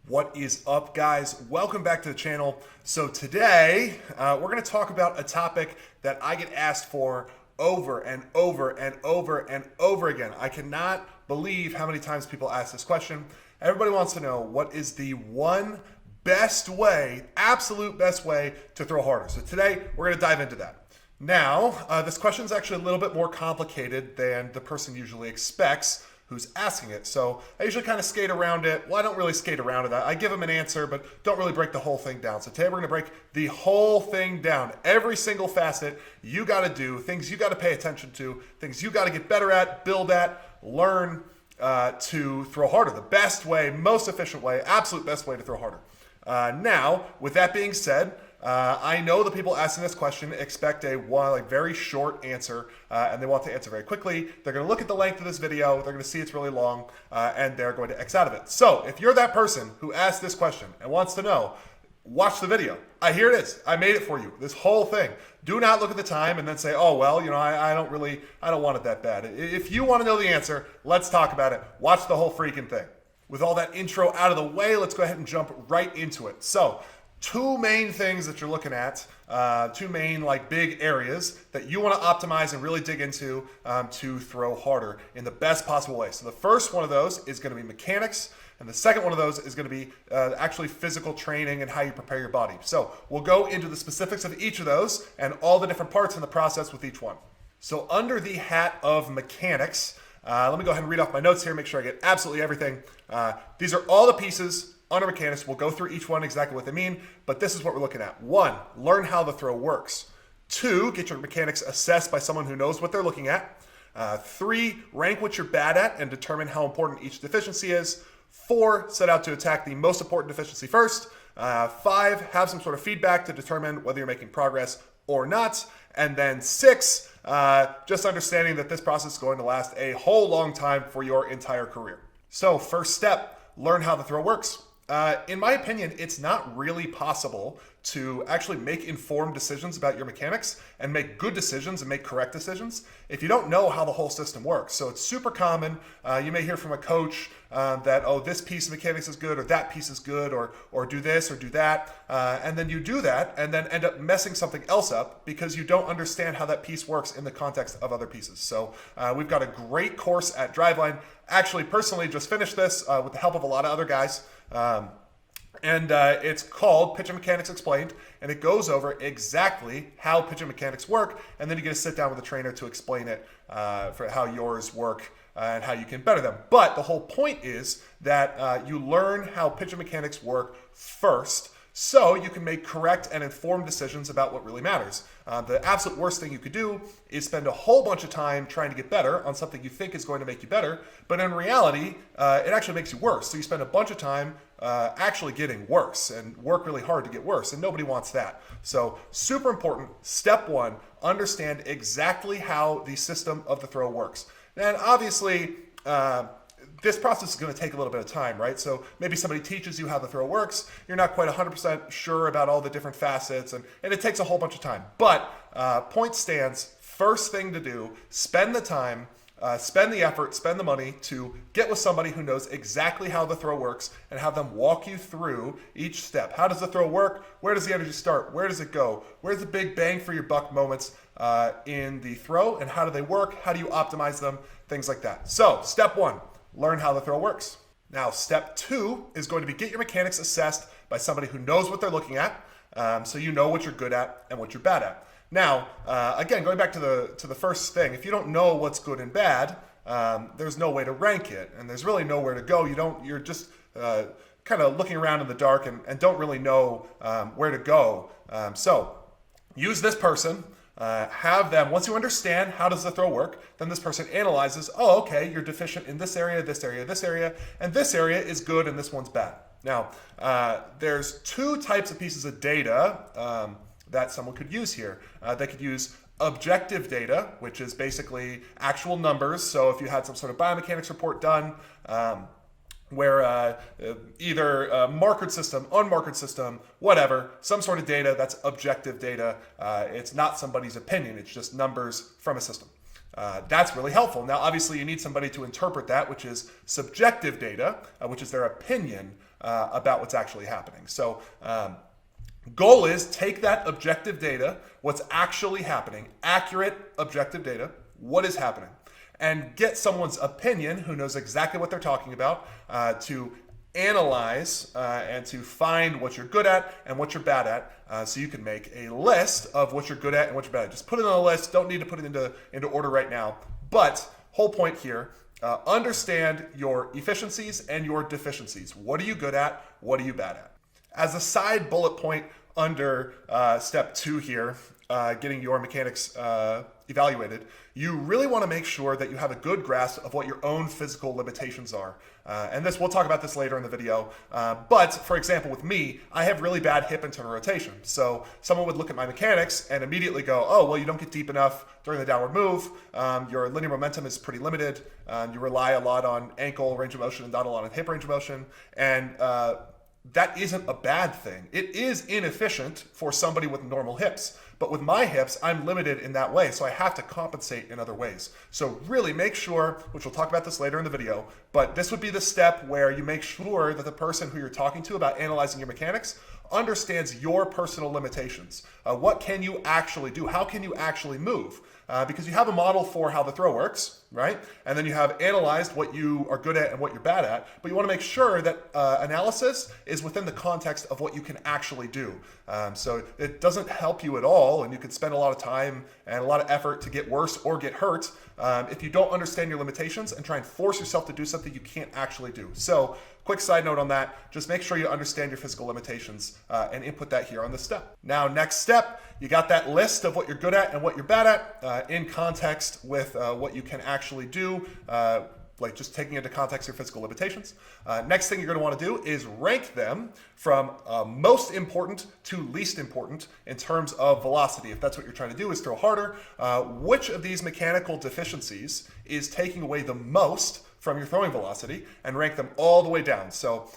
What is up, guys? Welcome back to the channel. So today we're going to talk about a topic that I get asked for over and over and over and over again. I cannot believe how many times people ask this question. Everybody wants to know what is the one best way, absolute best way to throw harder. So today we're going to dive into that. Now, this question is actually a little bit more complicated than the person usually expects who's asking it. So I usually kind of skate around it. Well, I don't really skate around it. I give them an answer, but don't really break the whole thing down. So today we're going to break the whole thing down. Every single facet you got to do, things you got to pay attention to, things you got to get better at, build at, learn to throw harder. The best way, most efficient way, absolute best way to throw harder. Now, with that being said, I know the people asking this question expect a very short answer, and they want to answer very quickly. They're going to look at the length of this video, they're going to see it's really long, and they're going to X out of it. So if you're that person who asked this question and wants to know, watch the video. Here it is. I made it for you. This whole thing. Do not look at the time and then say, oh, well, I don't want it that bad. If you want to know the answer, let's talk about it. Watch the whole freaking thing. With all that intro out of the way, let's go ahead and jump right into it. So, two main things that you're looking at, two main big areas that you want to optimize and really dig into to throw harder in the best possible way. So the first one of those is going to be mechanics, and the second one of those is going to be actually physical training and how you prepare your body. So we'll go into the specifics of each of those and all the different parts in the process with each one. So under the hat of mechanics, let me go ahead and read off my notes here, make sure I get absolutely everything. These are all the pieces under mechanics. We'll go through each one exactly what they mean, but this is what we're looking at. 1, learn how the throw works. 2, get your mechanics assessed by someone who knows what they're looking at. 3, rank what you're bad at and determine how important each deficiency is. 4, set out to attack the most important deficiency first. 5, have some sort of feedback to determine whether you're making progress or not. And then 6, just understanding that this process is going to last a whole long time for your entire career. So first step, learn how the throw works. In my opinion, it's not really possible to actually make informed decisions about your mechanics and make good decisions and make correct decisions if you don't know how the whole system works. So it's super common. You may hear from a coach that, oh, this piece of mechanics is good or that piece is good or do this or do that. And then you do that and then end up messing something else up because you don't understand how that piece works in the context of other pieces. So we've got a great course at Driveline. Actually, personally, just finished this with the help of a lot of other guys. And it's called Pitching Mechanics Explained, and it goes over exactly how pitching mechanics work, and then you get to sit down with a trainer to explain it for how yours work and how you can better them. But the whole point is that you learn how pitching mechanics work first, so you can make correct and informed decisions about what really matters. The absolute worst thing you could do is spend a whole bunch of time trying to get better on something you think is going to make you better, but in reality, it actually makes you worse. So you spend a bunch of time actually getting worse and work really hard to get worse, and nobody wants that. So super important, step 1, understand exactly how the system of the throw works. And obviously, this process is going to take a little bit of time, right? So maybe somebody teaches you how the throw works. You're not quite 100% sure about all the different facets, and it takes a whole bunch of time. But point stands, first thing to do, spend the time, spend the effort, spend the money to get with somebody who knows exactly how the throw works and have them walk you through each step. How does the throw work? Where does the energy start? Where does it go? Where's the big bang for your buck moments in the throw, and how do they work? How do you optimize them? Things like that. So step 1. Learn how the throw works. Now, step 2 is going to be get your mechanics assessed by somebody who knows what they're looking at, so you know what you're good at and what you're bad at. Now, again, going back to the first thing, if you don't know what's good and bad, there's no way to rank it, and there's really nowhere to go. You're just kind of looking around in the dark and don't really know where to go. So use this person. Have them, once you understand how does the throw work, then this person analyzes, oh, okay, you're deficient in this area, this area, this area, and this area is good and this one's bad. Now, there's 2 types of pieces of data that someone could use here. They could use objective data, which is basically actual numbers. So if you had some sort of biomechanics report done, where either markered system, unmarkered system, whatever, some sort of data that's objective data. It's not somebody's opinion, it's just numbers from a system. That's really helpful. Now, obviously, you need somebody to interpret that, which is subjective data, which is their opinion about what's actually happening. So goal is take that objective data, what's actually happening, accurate objective data, what is happening, and get someone's opinion who knows exactly what they're talking about to analyze and to find what you're good at and what you're bad at, so you can make a list of what you're good at and what you're bad at. Just put it on a list. Don't need to put it into order right now. But whole point here, understand your efficiencies and your deficiencies. What are you good at? What are you bad at? As a side bullet point under step 2 here, getting your mechanics evaluated, you really want to make sure that you have a good grasp of what your own physical limitations are. And we'll talk about this later in the video. But for example, with me, I have really bad hip internal rotation. So someone would look at my mechanics and immediately go, oh, well, you don't get deep enough during the downward move. Your linear momentum is pretty limited. You rely a lot on ankle range of motion and not a lot on hip range of motion. And that isn't a bad thing. It is inefficient for somebody with normal hips. But with my hips, I'm limited in that way, so I have to compensate in other ways. So really make sure, which we'll talk about this later in the video, but this would be the step where you make sure that the person who you're talking to about analyzing your mechanics understands your personal limitations. What can you actually do? How can you actually move? Because you have a model for how the throw works, right? And then you have analyzed what you are good at and what you're bad at, but you want to make sure that analysis is within the context of what you can actually do. So it doesn't help you at all, and you could spend a lot of time and a lot of effort to get worse or get hurt if you don't understand your limitations and try and force yourself to do something you can't actually do. So quick side note on that, just make sure you understand your physical limitations and input that here on this step. Now, next step, you got that list of what you're good at and what you're bad at in context with what you can actually do, like just taking into context your physical limitations. Next thing you're gonna wanna do is rank them from most important to least important in terms of velocity. If that's what you're trying to do is throw harder, which of these mechanical deficiencies is taking away the most from your throwing velocity, and rank them all the way down. So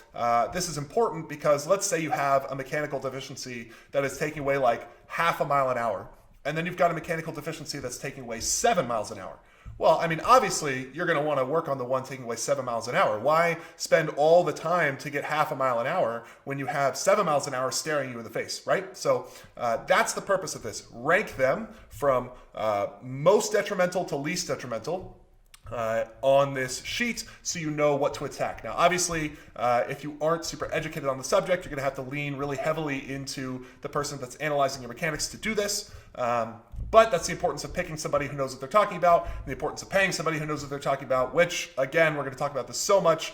this is important because let's say you have a mechanical deficiency that is taking away like 0.5 mile an hour, and then you've got a mechanical deficiency that's taking away 7 miles an hour. Well, I mean, obviously you're gonna wanna work on the one taking away 7 miles an hour. Why spend all the time to get 0.5 mile an hour when you have 7 miles an hour staring you in the face, right? So that's the purpose of this. Rank them from most detrimental to least detrimental on this sheet so you know what to attack. Now, obviously, if you aren't super educated on the subject, you're going to have to lean really heavily into the person that's analyzing your mechanics to do this. But that's the importance of picking somebody who knows what they're talking about, and the importance of paying somebody who knows what they're talking about, which, again, we're going to talk about this so much.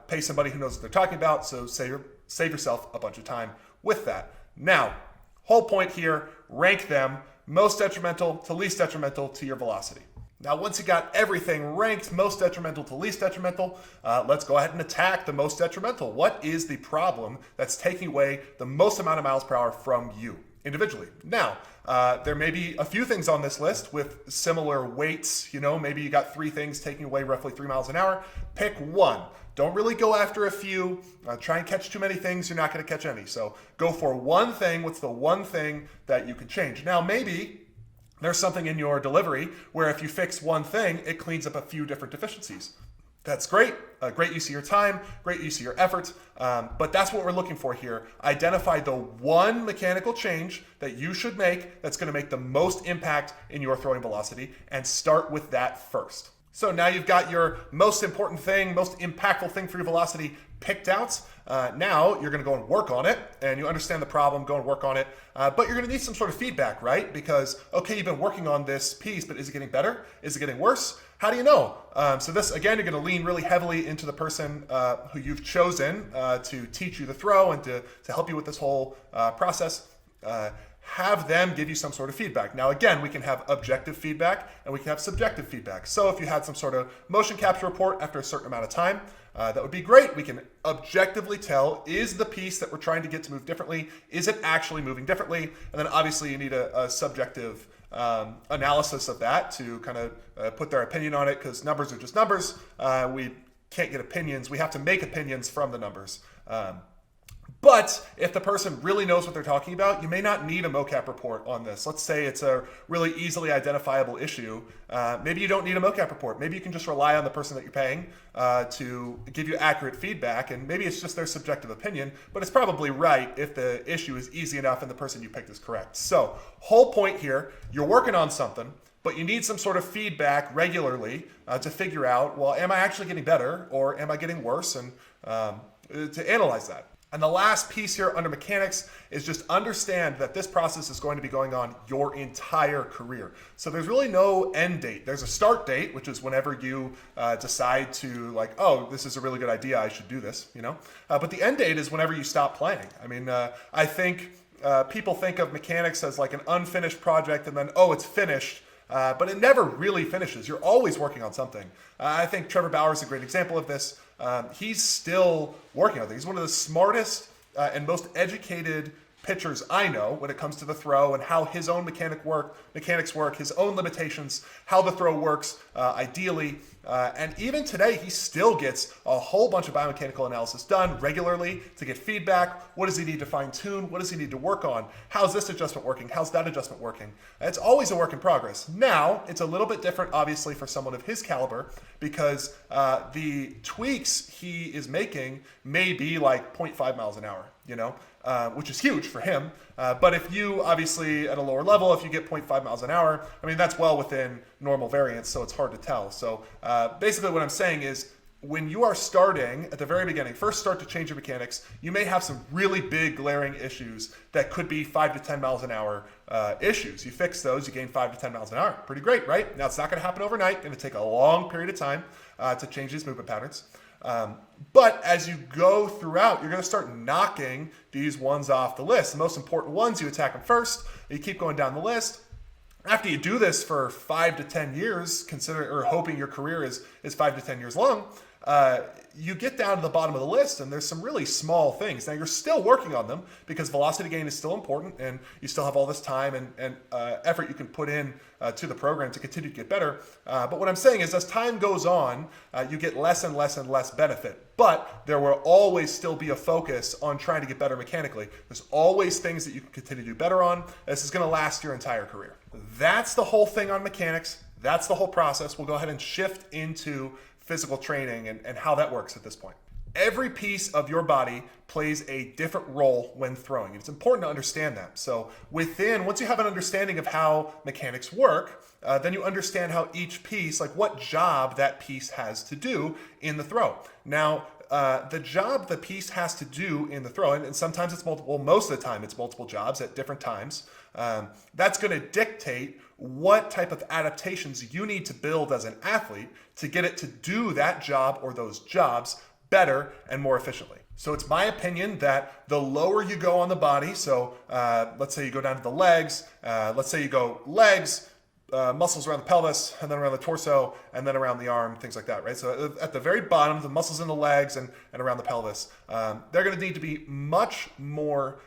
Pay somebody who knows what they're talking about, so save yourself a bunch of time with that. Now, whole point here, rank them most detrimental to least detrimental to your velocity. Now, once you got everything ranked most detrimental to least detrimental, let's go ahead and attack the most detrimental. What is the problem that's taking away the most amount of miles per hour from you individually? Now, there may be a few things on this list with similar weights. You know, maybe you got 3 things taking away roughly 3 miles an hour. Pick one. Don't really go after a few. Try and catch too many things, you're not going to catch any. So go for one thing. What's the one thing that you can change? Now, maybe there's something in your delivery where if you fix one thing, it cleans up a few different deficiencies. That's great. Great use of your time, great use of your effort. But that's what we're looking for here. Identify the one mechanical change that you should make that's going to make the most impact in your throwing velocity, and start with that first. So now you've got your most important thing, most impactful thing for your velocity picked out. Now you're gonna go and work on it, and you understand the problem, go and work on it. But you're gonna need some sort of feedback, right? Because, okay, you've been working on this piece, but is it getting better? Is it getting worse? How do you know? So this, again, you're gonna lean really heavily into the person who you've chosen to teach you the throw and to help you with this whole process. Have them give you some sort of feedback. Now, again, we can have objective feedback and we can have subjective feedback. So if you had some sort of motion capture report after a certain amount of time, that would be great. We can objectively tell, is the piece that we're trying to get to move differently, is it actually moving differently? And then obviously you need a subjective analysis of that to kind of put their opinion on it, because numbers are just numbers. We can't get opinions. We have to make opinions from the numbers. But if the person really knows what they're talking about, you may not need a mocap report on this. Let's say it's a really easily identifiable issue. Maybe you don't need a mocap report. Maybe you can just rely on the person that you're paying to give you accurate feedback, and maybe it's just their subjective opinion, but it's probably right if the issue is easy enough and the person you picked is correct. So, whole point here, you're working on something, but you need some sort of feedback regularly to figure out, well, am I actually getting better or am I getting worse, and to analyze that. And the last piece here under mechanics is just understand that this process is going to be going on your entire career. So there's really no end date. There's a start date, which is whenever you decide to like, oh, this is a really good idea, I should do this, you know? But the end date is whenever you stop playing. I mean, I think people think of mechanics as like an unfinished project and then, oh, it's finished. But it never really finishes. You're always working on something. I think Trevor Bauer is a great example of this. He's still working on things. He's one of the smartest and most educated pitchers I know when it comes to the throw and how his own mechanics work, his own limitations, how the throw works ideally. And even today, he still gets a whole bunch of biomechanical analysis done regularly to get feedback. What does he need to fine tune? What does he need to work on? How's this adjustment working? How's that adjustment working? It's always a work in progress. Now, it's a little bit different, obviously, for someone of his caliber because the tweaks he is making may be like 0.5 miles an hour, you know? Which is huge for him. But if you, obviously, at a lower level, if you get 0.5 miles an hour, I mean, that's well within normal variance, so it's hard to tell. So basically what I'm saying is when you are starting at the very beginning, first start to change your mechanics, you may have some really big glaring issues that could be 5 to 10 miles an hour issues. You fix those, you gain 5 to 10 miles an hour. Pretty great, right? Now, it's not going to happen overnight. It's going to take a long period of time to change these movement patterns. But as you go throughout, you're going to start knocking these ones off the list. The most important ones, you attack them first. You keep going down the list. After you do this for 5 to 10 years, hoping your career is 5 to 10 years long, you get down to the bottom of the list and there's some really small things. Now you're still working on them because velocity gain is still important and you still have all this time and effort you can put in to the program to continue to get better. But what I'm saying is as time goes on, you get less and less and less benefit. But there will always still be a focus on trying to get better mechanically. There's always things that you can continue to do better on. This is going to last your entire career. That's the whole thing on mechanics. That's the whole process. We'll go ahead and shift into physical training and how that works at this point. Every piece of your body plays a different role when throwing. It's important to understand that. So once you have an understanding of how mechanics work, then you understand how each piece, like what job that piece has to do in the throw. Now, the job the piece has to do in the throw, and sometimes it's multiple, most of the time it's multiple jobs at different times, that's going to dictate what type of adaptations you need to build as an athlete to get it to do that job or those jobs better and more efficiently. So it's my opinion that the lower you go on the body, so let's say you go down to the legs, let's say you go legs, muscles around the pelvis, and then around the torso, and then around the arm, things like that, right? So at the very bottom, the muscles in the legs and around the pelvis, they're going to need to be much more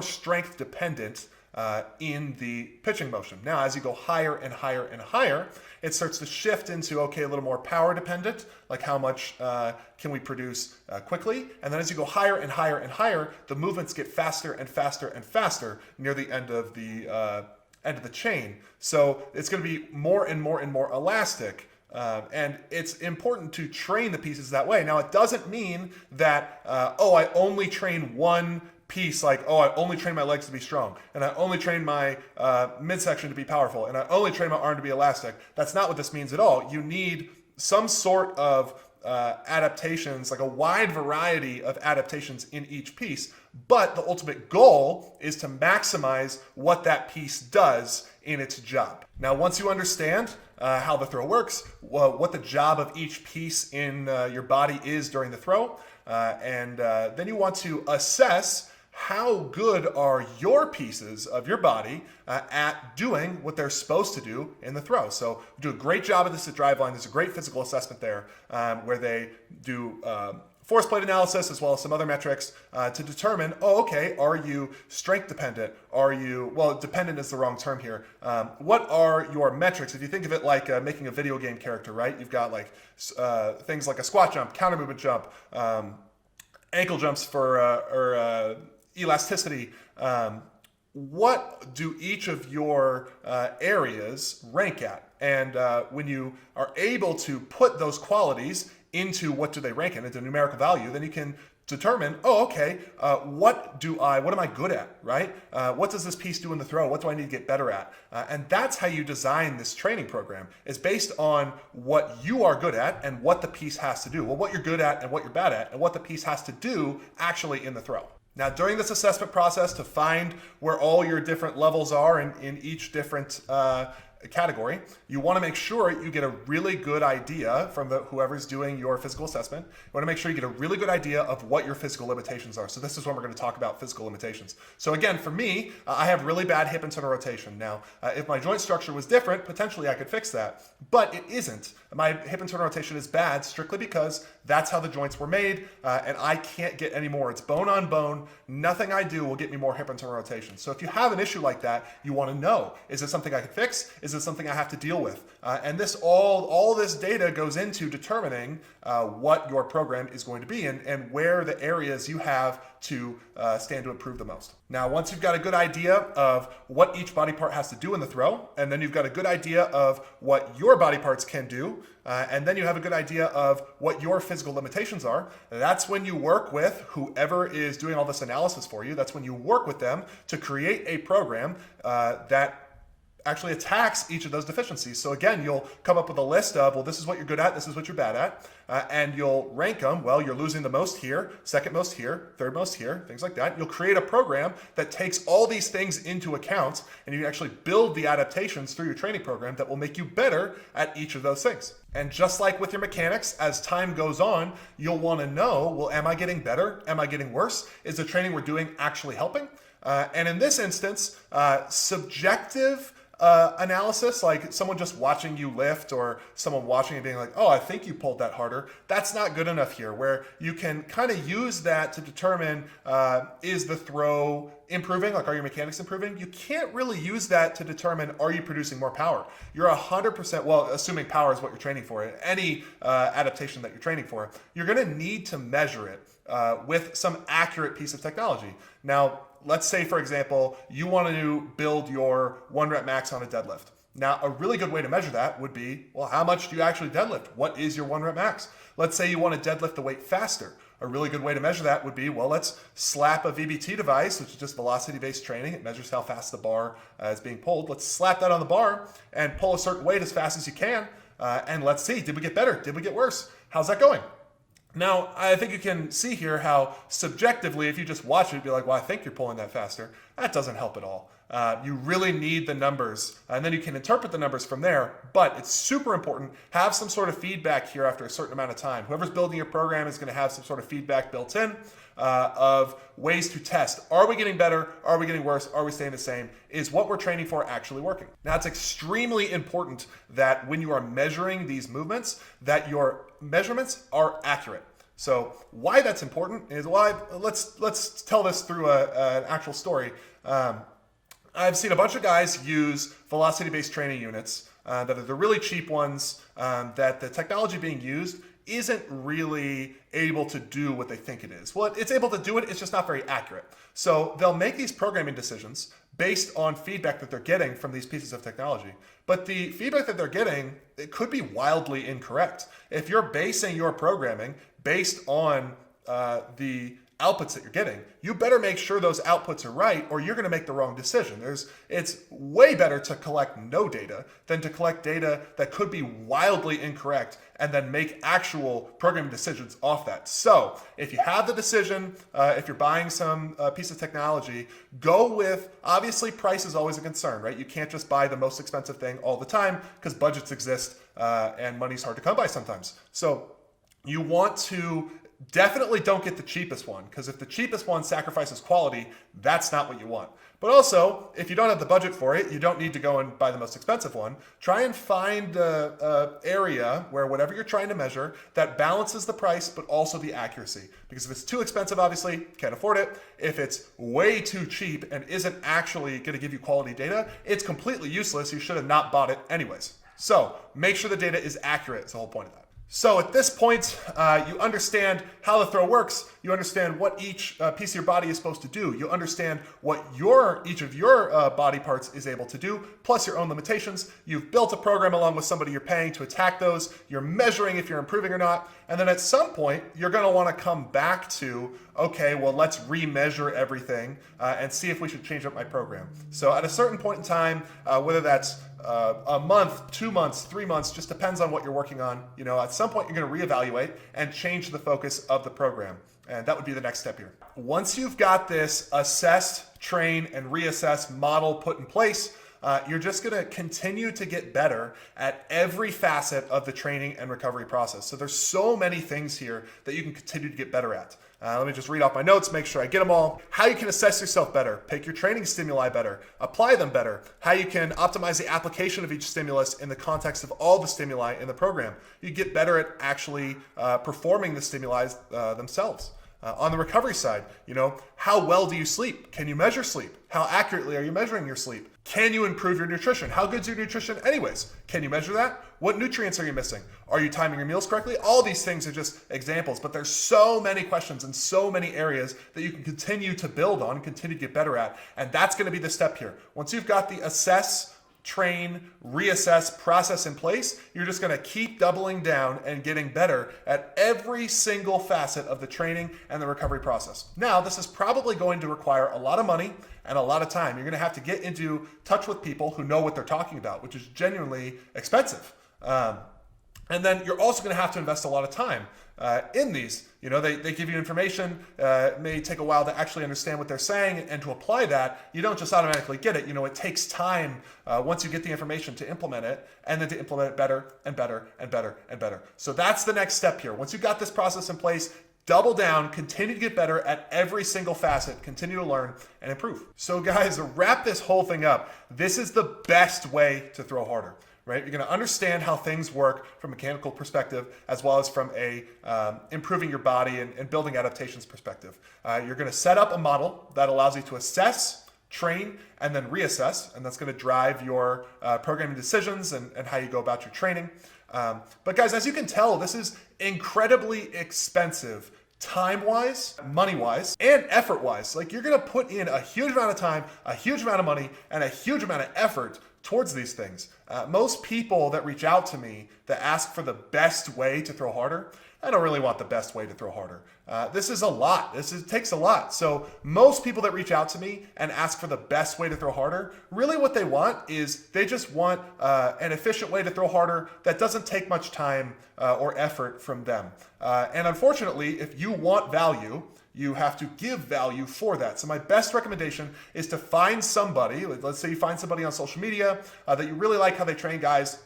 strength dependent in the pitching motion. Now, as you go higher and higher and higher, it starts to shift into, okay, a little more power dependent, like how much can we produce quickly. And then as you go higher and higher and higher, the movements get faster and faster and faster near the end of the chain. So it's going to be more and more and more elastic. And it's important to train the pieces that way. Now, it doesn't mean that, I only train one piece, like, I only train my legs to be strong, and I only train my midsection to be powerful, and I only train my arm to be elastic. That's not what this means at all. You need some sort of adaptations, like a wide variety of adaptations in each piece, but the ultimate goal is to maximize what that piece does in its job. Now, once you understand how the throw works, what the job of each piece in your body is during the throw, and then you want to assess how good are your pieces of your body at doing what they're supposed to do in the throw. So we do a great job of this at Driveline. There's a great physical assessment there where they do force plate analysis as well as some other metrics to determine, are you strength dependent? Dependent is the wrong term here. What are your metrics? If you think of it like making a video game character, right? You've got like things like a squat jump, counter movement jump, ankle jumps or elasticity, what do each of your areas rank at? And when you are able to put those qualities into what do they rank in, into numerical value, then you can determine, oh, okay, what am I good at, right? What does this piece do in the throw? What do I need to get better at? And that's how you design this training program, is based on what you are good at and what the piece has to do. Well, what you're good at and what you're bad at and what the piece has to do actually in the throw. Now, during this assessment process, to find where all your different levels are in each different category, you want to make sure you get a really good idea from whoever's doing your physical assessment. You want to make sure you get a really good idea of what your physical limitations are. So this is when we're going to talk about physical limitations. So again, for me, I have really bad hip internal rotation. Now, if my joint structure was different, potentially I could fix that, but it isn't. My hip internal rotation is bad strictly because that's how the joints were made, and I can't get any more. It's bone on bone. Nothing I do will get me more hip internal rotation. So if you have an issue like that, you want to know, is it something I can fix? Is it something I have to deal with? And this all this data goes into determining what your program is going to be and where the areas you have to stand to improve the most. Now, once you've got a good idea of what each body part has to do in the throw, and then you've got a good idea of what your body parts can do, and then you have a good idea of what your physical limitations are, that's when you work with whoever is doing all this analysis for you. That's when you work with them to create a program that actually attacks each of those deficiencies. So again, you'll come up with a list of, well, this is what you're good at, this is what you're bad at, and you'll rank them. Well, you're losing the most here, second most here, third most here, things like that. You'll create a program that takes all these things into account, and you actually build the adaptations through your training program that will make you better at each of those things. And just like with your mechanics, as time goes on, you'll want to know, well, am I getting better? Am I getting worse? Is the training we're doing actually helping? And in this instance, subjective analysis, like someone just watching you lift or someone watching and being like, oh, I think you pulled that harder, that's not good enough here, where you can kind of use that to determine, is the throw improving? Like, are your mechanics improving? You can't really use that to determine, are you producing more power? You're 100%, well, assuming power is what you're training for, any adaptation that you're training for, you're going to need to measure it with some accurate piece of technology. Now, let's say, for example, you want to build your 1 rep max on a deadlift. Now, a really good way to measure that would be, well, how much do you actually deadlift? What is your 1 rep max? Let's say you want to deadlift the weight faster. A really good way to measure that would be, well, let's slap a VBT device, which is just velocity-based training. It measures how fast the bar is being pulled. Let's slap that on the bar and pull a certain weight as fast as you can. And let's see, did we get better? Did we get worse? How's that going? Now, I think you can see here how subjectively, if you just watch it, you'd be like, well, I think you're pulling that faster. That doesn't help at all. You really need the numbers, and then you can interpret the numbers from there, but it's super important. Have some sort of feedback here after a certain amount of time. Whoever's building your program is going to have some sort of feedback built in of ways to test. Are we getting better? Are we getting worse? Are we staying the same? Is what we're training for actually working? Now, it's extremely important that when you are measuring these movements, that your measurements are accurate. So why that's important is, well, let's tell this through an actual story. I've seen a bunch of guys use velocity-based training units that are the really cheap ones, that the technology being used isn't really able to do what they think it is. Well, it's able to do it, it's just not very accurate. So they'll make these programming decisions based on feedback that they're getting from these pieces of technology. But the feedback that they're getting, it could be wildly incorrect. If you're basing your programming based on the outputs that you're getting, you better make sure those outputs are right, or you're going to make the wrong decision. It's way better to collect no data than to collect data that could be wildly incorrect and then make actual programming decisions off that. So if you have the decision, if you're buying some piece of technology, go with, obviously price is always a concern, right? You can't just buy the most expensive thing all the time because budgets exist and money's hard to come by sometimes. So you want to definitely don't get the cheapest one, because if the cheapest one sacrifices quality, that's not what you want. But also, if you don't have the budget for it, you don't need to go and buy the most expensive one. Try and find an area where whatever you're trying to measure, that balances the price, but also the accuracy. Because if it's too expensive, obviously, can't afford it. If it's way too cheap and isn't actually going to give you quality data, it's completely useless. You should have not bought it anyways. So make sure the data is accurate is the whole point of that. So at this point, you understand how the throw works. You understand what each piece of your body is supposed to do. You understand what each of your body parts is able to do, plus your own limitations. You've built a program along with somebody you're paying to attack those. You're measuring if you're improving or not. And then at some point, you're going to want to come back to, okay, well, let's remeasure everything and see if we should change up my program. So at a certain point in time, whether that's a month, 2 months, 3 months, just depends on what you're working on. At some point you're going to reevaluate and change the focus of the program. And that would be the next step here. Once you've got this assessed, train, and reassess model put in place, you're just going to continue to get better at every facet of the training and recovery process. So there's so many things here that you can continue to get better at. Let me just read off my notes, make sure I get them all. How you can assess yourself better, pick your training stimuli better, apply them better, how you can optimize the application of each stimulus in the context of all the stimuli in the program. You get better at actually performing the stimuli themselves. On the recovery side, how well do you sleep? Can you measure sleep? How accurately are you measuring your sleep? Can you improve your nutrition? How good's your nutrition anyways? Can you measure that? What nutrients are you missing? Are you timing your meals correctly? All these things are just examples, but there's so many questions and so many areas that you can continue to build on, continue to get better at, and that's going to be the step here. Once you've got the assess, train, reassess process in place, you're just going to keep doubling down and getting better at every single facet of the training and the recovery process. Now, this is probably going to require a lot of money and a lot of time. You're going to have to get into touch with people who know what they're talking about, which is genuinely expensive. And then you're also going to have to invest a lot of time in these. They give you information. It may take a while to actually understand what they're saying, and to apply that, you don't just automatically get it. It takes time once you get the information to implement it, and then to implement it better and better and better and better. So that's the next step here. Once you've got this process in place, double down, continue to get better at every single facet, continue to learn and improve. So guys, to wrap this whole thing up, this is the best way to throw harder. Right? You're going to understand how things work from a mechanical perspective, as well as from a improving your body and building adaptations perspective. You're going to set up a model that allows you to assess, train, and then reassess, and that's going to drive your programming decisions and how you go about your training. But guys, as you can tell, this is incredibly expensive, time-wise, money-wise, and effort-wise. Like, you're going to put in a huge amount of time, a huge amount of money, and a huge amount of effort towards these things. Most people that reach out to me that ask for the best way to throw harder, I don't really want the best way to throw harder. This is a lot. It takes a lot. So most people that reach out to me and ask for the best way to throw harder, really what they want is they just want an efficient way to throw harder that doesn't take much time or effort from them. And unfortunately, if you want value, you have to give value for that. So my best recommendation is to find somebody, let's say you find somebody on social media that you really like how they train guys.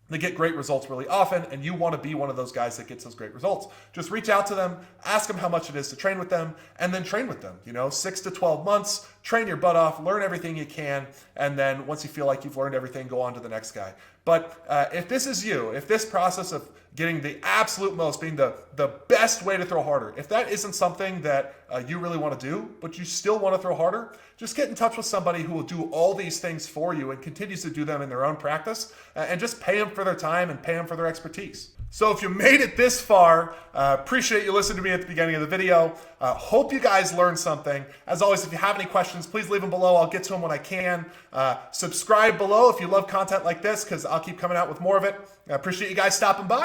They get great results really often, and you want to be one of those guys that gets those great results. Just reach out to them, ask them how much it is to train with them, and then train with them. 6 to 12 months, train your butt off, learn everything you can, and then once you feel like you've learned everything, go on to the next guy. But if this is you, if this process of getting the absolute most, being the best way to throw harder, if that isn't something that you really want to do, but you still want to throw harder, just get in touch with somebody who will do all these things for you and continues to do them in their own practice, and just pay them for their time and pay them for their expertise. So if you made it this far, appreciate you listening to me at the beginning of the video. Hope you guys learned something. As always, if you have any questions, please leave them below. I'll get to them when I can. Subscribe below if you love content like this, because I'll keep coming out with more of it. I appreciate you guys stopping by.